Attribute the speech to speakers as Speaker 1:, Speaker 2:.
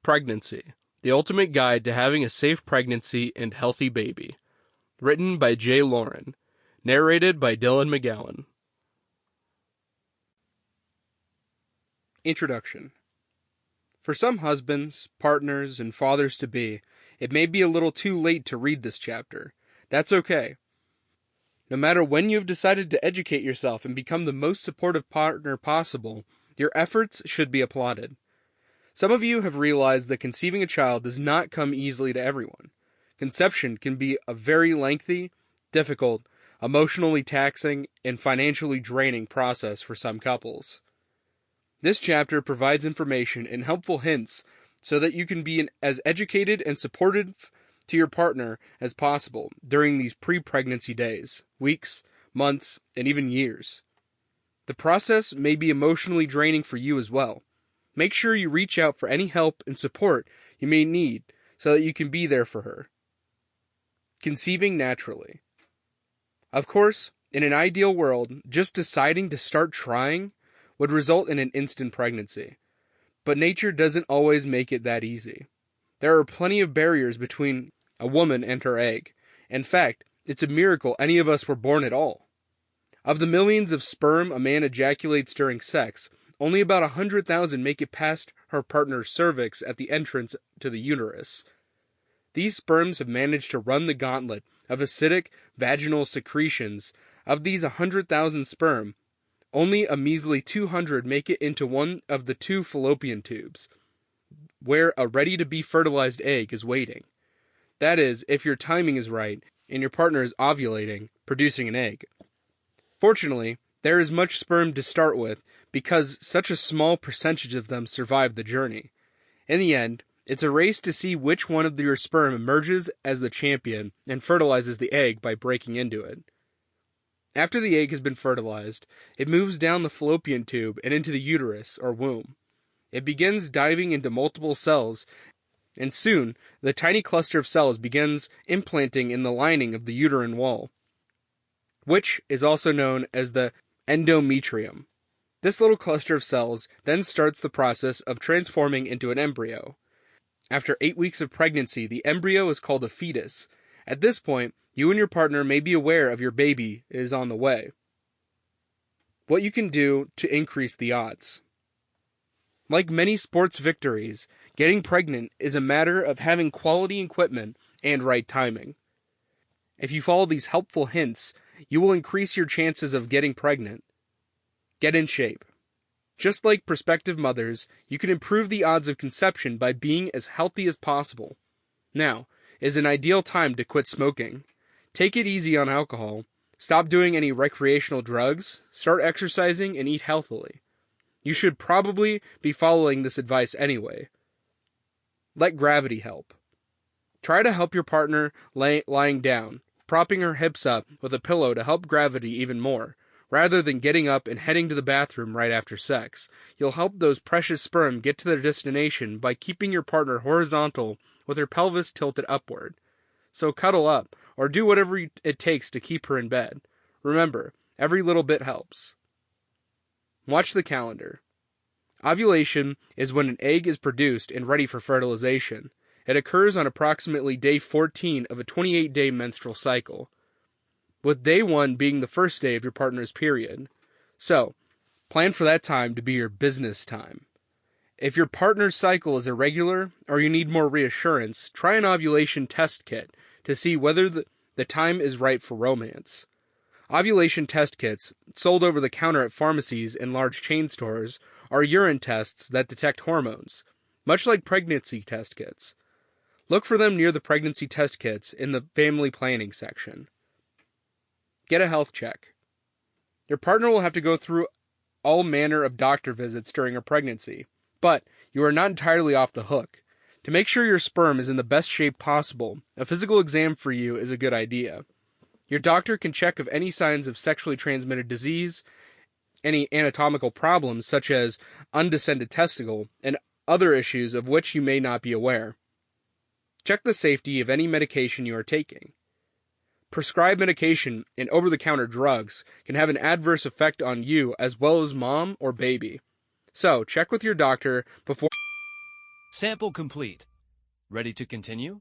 Speaker 1: Pregnancy: The Ultimate Guide to Having a Safe Pregnancy and Healthy Baby. Written by J. Lorin. Narrated by Megowan. Introduction. For some husbands, partners, and fathers-to-be, it may be a little too late to read this chapter. That's okay. No matter when you've decided to educate yourself and become the most supportive partner possible, your efforts should be applauded. Some of you have realized that conceiving a child does not come easily to everyone. Conception can be a very lengthy, difficult, emotionally taxing, and financially draining process for some couples. This chapter provides information and helpful hints so that you can be as educated and supportive to your partner as possible during these pre-pregnancy days, weeks, months, and even years. The process may be emotionally draining for you as well. Make sure you reach out for any help and support you may need so that you can be there for her. Conceiving naturally. Of course, in an ideal world, just deciding to start trying would result in an instant pregnancy. But nature doesn't always make it that easy. There are plenty of barriers between a woman and her egg. In fact, it's a miracle any of us were born at all. Of the millions of sperm a man ejaculates during sex, only about 100,000 make it past her partner's cervix at the entrance to the uterus. These sperms have managed to run the gauntlet of acidic vaginal secretions. Of these 100,000 sperm, only a measly 200 make it into one of the two fallopian tubes, where a ready-to-be fertilized egg is waiting. That is, if your timing is right and your partner is ovulating, producing an egg. Fortunately, there is much sperm to start with because such a small percentage of them survive the journey. In the end, it's a race to see which one of your sperm emerges as the champion and fertilizes the egg by breaking into it. After the egg has been fertilized, it moves down the fallopian tube and into the uterus or womb. It begins diving into multiple cells, and soon the tiny cluster of cells begins implanting in the lining of the uterine wall, which is also known as the endometrium. This little cluster of cells then starts the process of transforming into an embryo. After 8 weeks of pregnancy, the embryo is called a fetus. At this point, you and your partner may be aware of your baby is on the way. What you can do to increase the odds. Like many sports victories, getting pregnant is a matter of having quality equipment and right timing. If you follow these helpful hints, you will increase your chances of getting pregnant. Get in shape. Just like prospective mothers, you can improve the odds of conception by being as healthy as possible. Now is an ideal time to quit smoking. Take it easy on alcohol. Stop doing any recreational drugs. Start exercising and eat healthily. You should probably be following this advice anyway. Let gravity help. Try to help your partner lying down, propping her hips up with a pillow to help gravity even more. Rather than getting up and heading to the bathroom right after sex, you'll help those precious sperm get to their destination by keeping your partner horizontal with her pelvis tilted upward. So cuddle up, or do whatever it takes to keep her in bed. Remember, every little bit helps. Watch the calendar. Ovulation is when an egg is produced and ready for fertilization. It occurs on approximately day 14 of a 28-day menstrual cycle, with day 1 being the first day of your partner's period. So, plan for that time to be your business time. If your partner's cycle is irregular or you need more reassurance, try an ovulation test kit to see whether the time is right for romance. Ovulation test kits, sold over the counter at pharmacies and large chain stores, are urine tests that detect hormones, much like pregnancy test kits. Look for them near the pregnancy test kits in the family planning section. Get a health check. Your partner will have to go through all manner of doctor visits during a pregnancy, but you are not entirely off the hook. To make sure your sperm is in the best shape possible, a physical exam for you is a good idea. Your doctor can check if any signs of sexually transmitted disease, any anatomical problems such as undescended testicle, and other issues of which you may not be aware. Check the safety of any medication you are taking. Prescribed medication and over-the-counter drugs can have an adverse effect on you as well as mom or baby. So, check with your doctor before
Speaker 2: Sample complete. Ready to continue?